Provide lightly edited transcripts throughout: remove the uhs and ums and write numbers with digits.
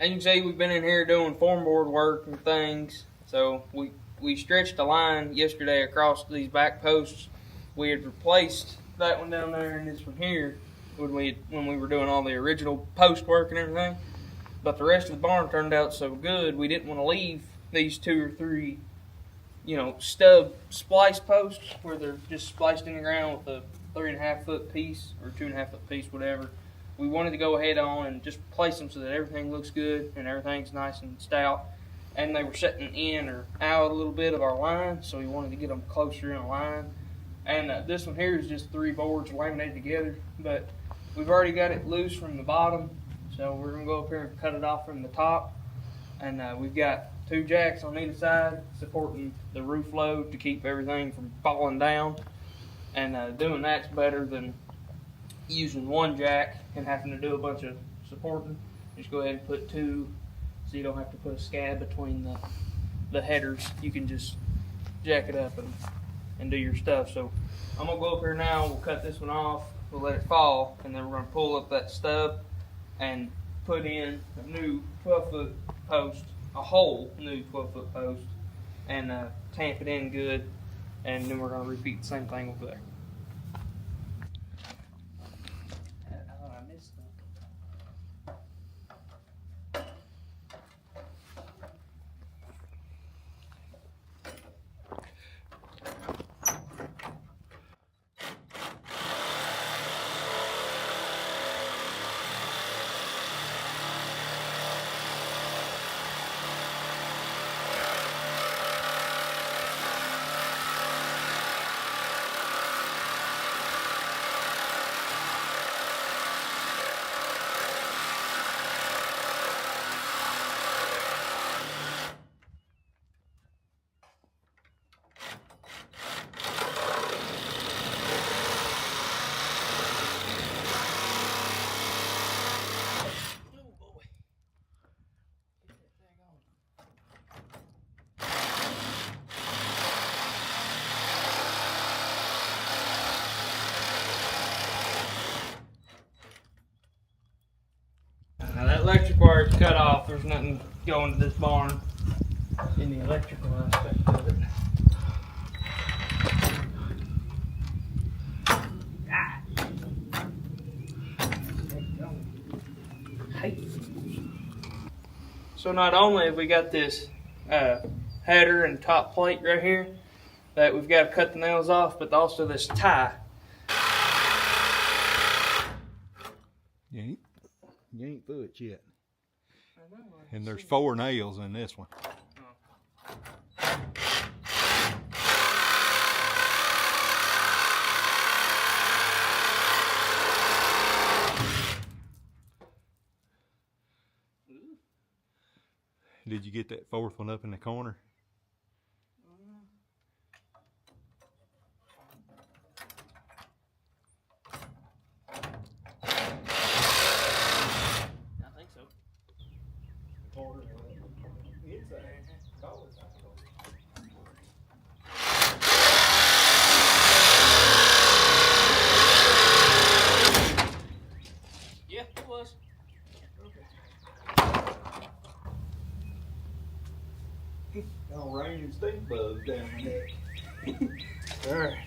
as you can see, we've been in here doing formboard work and things. So we stretched the line yesterday across these back posts. We had replaced that one down there and this one here when we were doing all the original post work and everything. But the rest of the barn turned out so good, we didn't want to leave these 2 or 3, stub splice posts where they're just spliced in the ground with a 3.5 foot piece or 2.5 foot piece, whatever. We wanted to go ahead on and just place them so that everything looks good and everything's nice and stout. And they were setting in or out a little bit of our line, so we wanted to get them closer in a line. And this one here is just 3 boards laminated together, but we've already got it loose from the bottom, so we're going to go up here and cut it off from the top. And we've got 2 jacks on either side supporting the roof load to keep everything from falling down. And doing that's better than using 1 jack and having to do a bunch of supporting. Just go ahead and put 2, so you don't have to put a scab between the headers. You can just jack it up and do your stuff. So I'm going to go up here now, we'll cut this one off, we'll let it fall, and then we're going to pull up that stub and put in a new 12-foot post, a whole new 12-foot post, and tamp it in good, and then we're going to repeat the same thing over there. Now that electric wire is cut off. There's nothing going to this barn in the electrical aspect of it. So not only have we got this header and top plate right here that we've got to cut the nails off, but also this tie. You ain't through it yet. And there's 4 nails in this one. Did you get that 4th one up in the corner? Yeah, it was. Okay. All rain and stink bugs down there. Alright.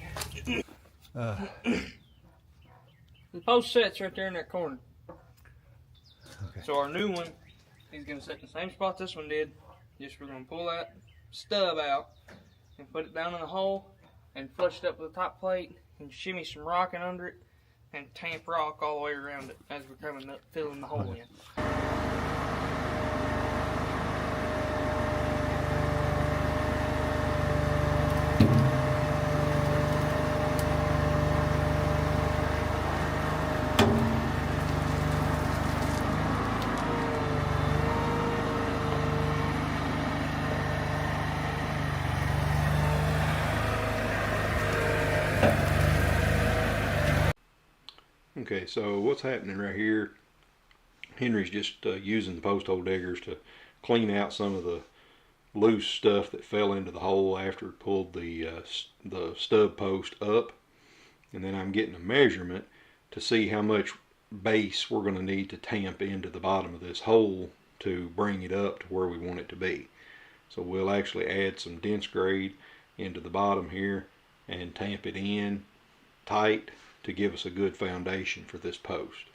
The post sets right there in that corner. Okay. So our new one is going to sit in the same spot this one did. Just we're going to pull that stub out and put it down in the hole and flush it up with the top plate and shimmy some rock in under it and tamp rock all the way around it as we're coming up, filling the hole in. Okay, so what's happening right here, Henry's just using the post hole diggers to clean out some of the loose stuff that fell into the hole after it pulled the stub post up. And then I'm getting a measurement to see how much base we're going to need to tamp into the bottom of this hole to bring it up to where we want it to be. So we'll actually add some dense grade into the bottom here and tamp it in tight to give us a good foundation for this post.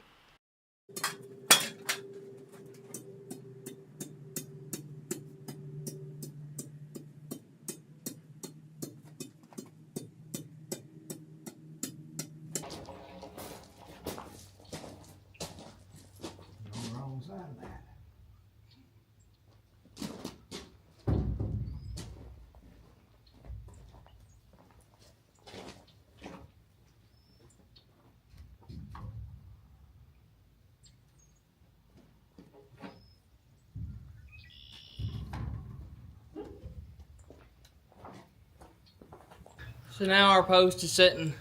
So now our post is sitting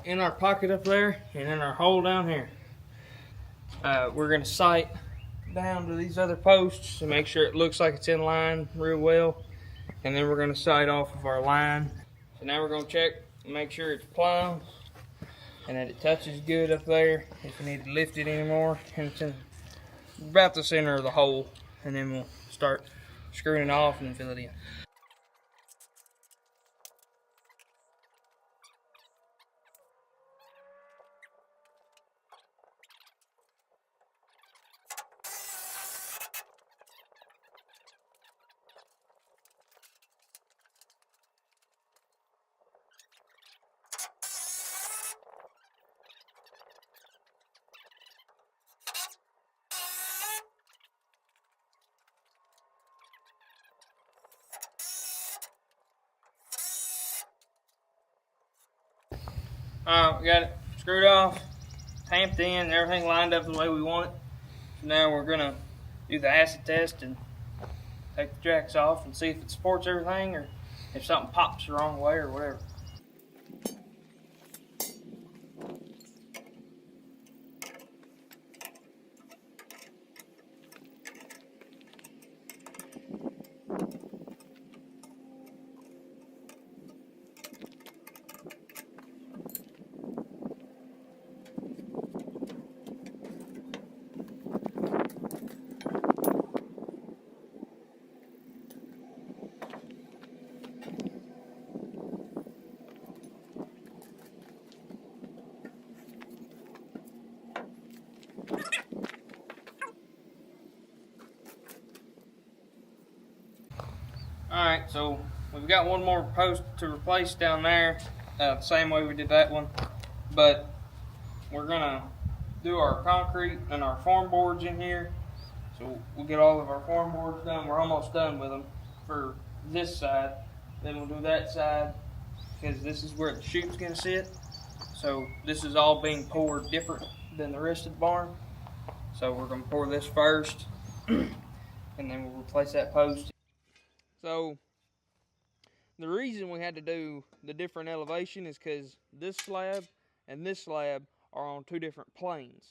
in our pocket up there and in our hole down here. We're going to sight down to these other posts to make sure it looks like it's in line real well. And then we're going to sight off of our line. So now we're going to check and make sure it's plumb and that it touches good up there. If we need to lift it anymore, and it's in about the center of the hole. And then we'll start screwing it off and fill it in. Alright, we got it screwed off, tamped in, everything lined up the way we want it. So now we're going to do the acid test and take the jacks off and see if it supports everything or if something pops the wrong way or whatever. Alright, so we've got one more post to replace down there, the same way we did that one, but we're going to do our concrete and our form boards in here. So we'll get all of our form boards done. We're almost done with them for this side. Then we'll do that side because this is where the chute's going to sit. So this is all being poured different than the rest of the barn. So we're going to pour this first and then we'll replace that post. So the reason we had to do the different elevation is because this slab and this slab are on two different planes.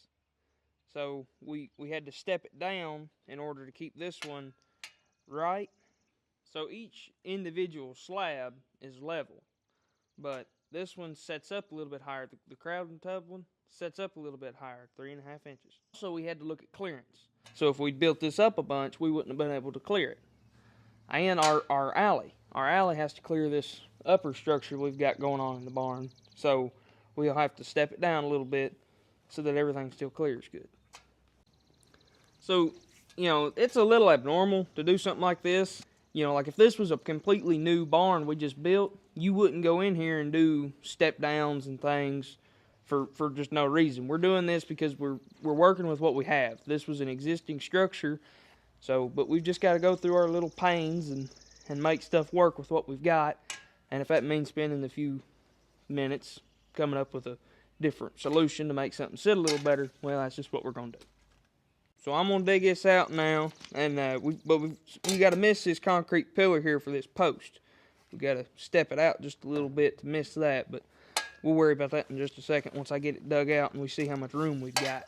So we had to step it down in order to keep this one right. So each individual slab is level, but this one sets up a little bit higher. The crowd and tub one sets up a little bit higher, 3.5 inches. So we had to look at clearance. So if we'd built this up a bunch, we wouldn't have been able to clear it. And our alley has to clear this upper structure we've got going on in the barn. So we'll have to step it down a little bit so that everything still clears good. So, you know, it's a little abnormal to do something like this. You know, like if this was a completely new barn we just built, you wouldn't go in here and do step downs and things for just no reason. We're doing this because we're working with what we have. This was an existing structure. So, but we've just got to go through our little pains and make stuff work with what we've got. And if that means spending a few minutes coming up with a different solution to make something sit a little better, well, that's just what we're going to do. So I'm going to dig this out now, and we got to miss this concrete pillar here for this post. We got to step it out just a little bit to miss that, but we'll worry about that in just a second once I get it dug out and we see how much room we've got.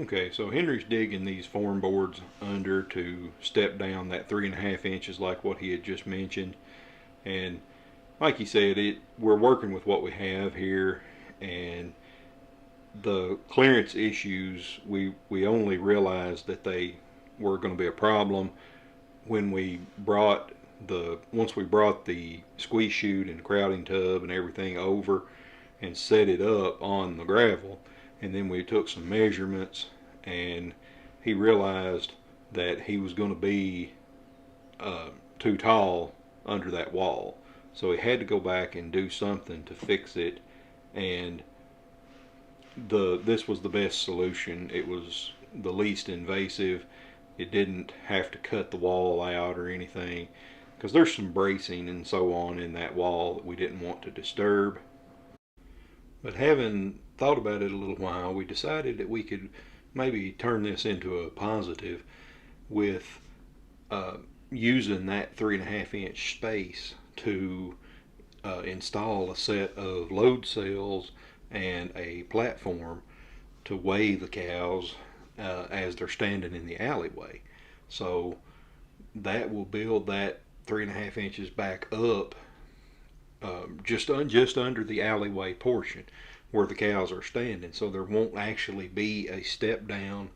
Okay, so Henry's digging these form boards under to step down that 3.5 inches like what he had just mentioned. And like he said, we're working with what we have here, and the clearance issues, we only realized that they were going to be a problem when once we brought the squeeze chute and crowding tub and everything over and set it up on the gravel, and then we took some measurements, and he realized that he was going to be too tall under that wall, so he had to go back and do something to fix it. And this was the best solution. It was the least invasive. It didn't have to cut the wall out or anything, because there's some bracing and so on in that wall that we didn't want to disturb. But having thought about it a little while, we decided that we could maybe turn this into a positive with using that 3.5 inch space to install a set of load cells and a platform to weigh the cows as they're standing in the alleyway. So that will build that 3.5 inches back up, just under the alleyway portion where the cows are standing, so there won't actually be a step down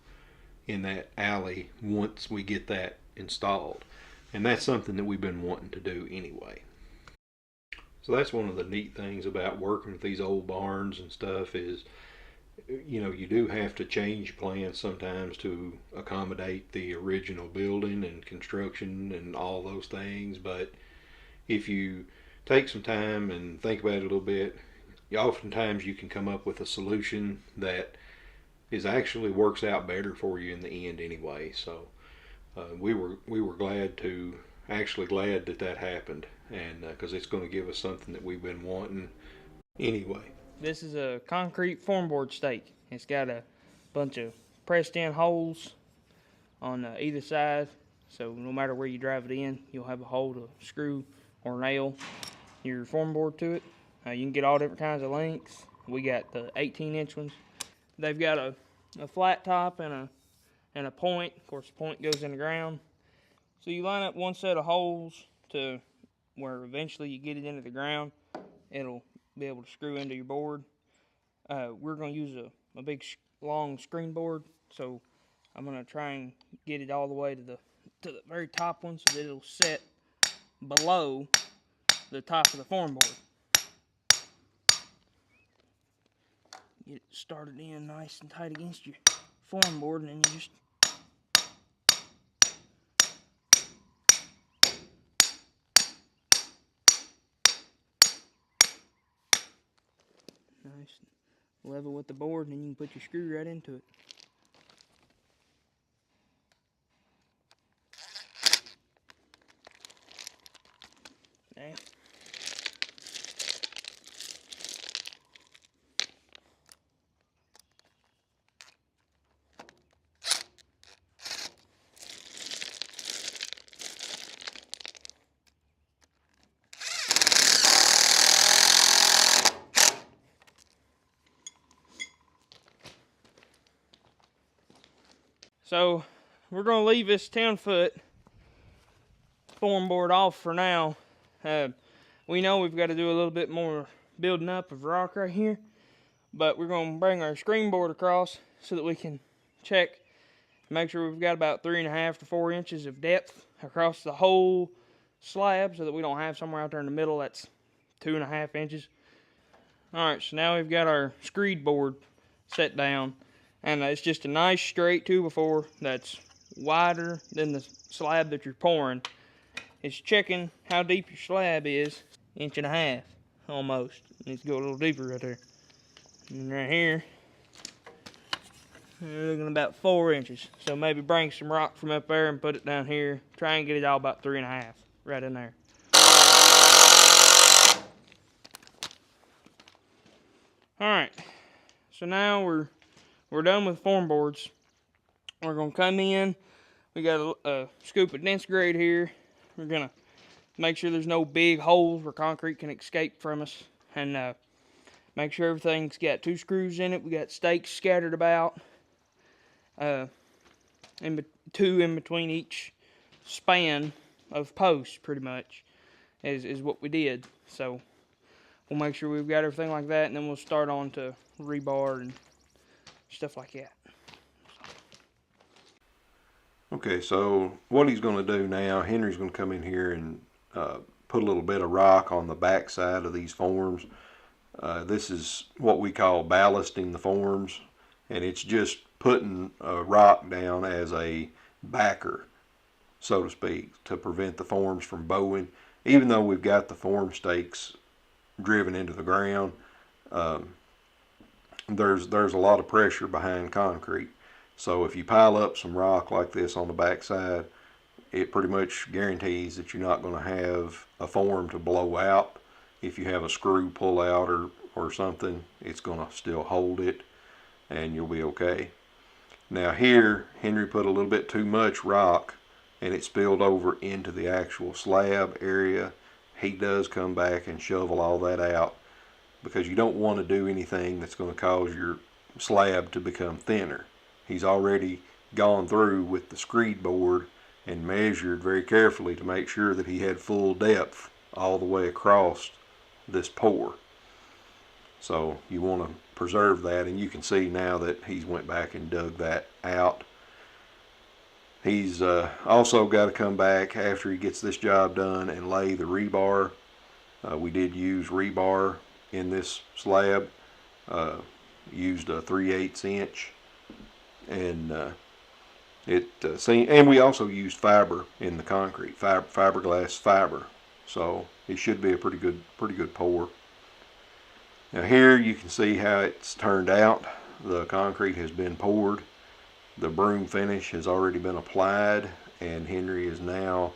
in that alley once we get that installed. And that's something that we've been wanting to do anyway. So that's one of the neat things about working with these old barns and stuff is, you do have to change plans sometimes to accommodate the original building and construction and all those things. But if you take some time and think about it a little bit, oftentimes you can come up with a solution that actually works out better for you in the end anyway. So we were glad that happened, and because it's going to give us something that we've been wanting anyway. This is a concrete form board stake. It's got a bunch of pressed in holes on either side, so no matter where you drive it in, you'll have a hole to screw or nail your form board to it. You can get all different kinds of lengths. We got the 18-inch ones. They've got a flat top and a point. Of course, the point goes in the ground. So you line up one set of holes to where eventually you get it into the ground. It'll be able to screw into your board. We're going to use a big long screen board, so I'm going to try and get it all the way to the very top one so that it'll set below the top of the form board. Get it started in nice and tight against your form board, and then you just nice level with the board, and then you can put your screw right into it. Now, so we're going to leave this 10-foot form board off for now. We know we've got to do a little bit more building up of rock right here, but we're going to bring our screen board across so that we can check, make sure we've got about 3.5 to 4 inches of depth across the whole slab, so that we don't have somewhere out there in the middle that's 2.5 inches. Alright, so now we've got our screed board set down, and it's just a nice straight 2x4 that's wider than the slab that you're pouring. It's checking how deep your slab is, 1.5 inches almost. It needs to go a little deeper right there. And right here, we're looking about 4 inches. So maybe bring some rock from up there and put it down here. Try and get it all about 3.5 right in there. Alright, so now we're done with form boards. We're going to come in. We got a scoop of dense grade here. We're going to make sure there's no big holes where concrete can escape from us. And make sure everything's got 2 screws in it. We got stakes scattered about. two in between each span of posts, pretty much, is what we did. So we'll make sure we've got everything like that, and then we'll start on to rebar and stuff like that. Okay, so what he's going to do now, Henry's going to come in here and put a little bit of rock on the back side of these forms. This is what we call ballasting the forms, and it's just putting rock down as a backer, so to speak, to prevent the forms from bowing. Even though we've got the form stakes driven into the ground, there's a lot of pressure behind concrete. So if you pile up some rock like this on the back side, it pretty much guarantees that you're not going to have a form to blow out. If you have a screw pull out or something, it's going to still hold it and you'll be okay. Now here, Henry put a little bit too much rock and it spilled over into the actual slab area. He does come back and shovel all that out, because you don't want to do anything that's going to cause your slab to become thinner. He's already gone through with the screed board and measured very carefully to make sure that he had full depth all the way across this pour. So you want to preserve that, and you can see now that he's went back and dug that out. He's also got to come back after he gets this job done and lay the rebar. We did use rebar in this slab. Used a 3/8 inch, and and we also used fiber in the concrete, fiberglass fiber. So it should be a pretty good pour. Now here you can see how it's turned out. The concrete has been poured. The broom finish has already been applied, and Henry is now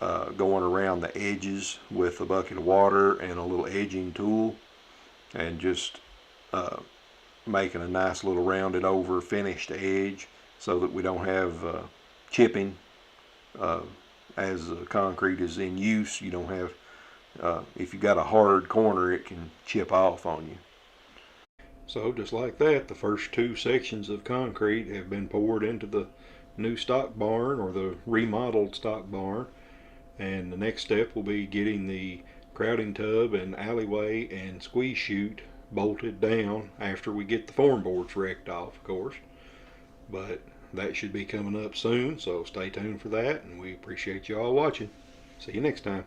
going around the edges with a bucket of water and a little edging tool, and just making a nice little rounded over finished edge so that we don't have chipping as the concrete is in use. You don't have, if you got a hard corner, it can chip off on you. So just like that, the first two sections of concrete have been poured into the new stock barn, or the remodeled stock barn, and the next step will be getting the crowding tub and alleyway and squeeze chute bolted down after we get the form boards wrecked off, of course. But that should be coming up soon, so stay tuned for that, and we appreciate you all watching. See you next time.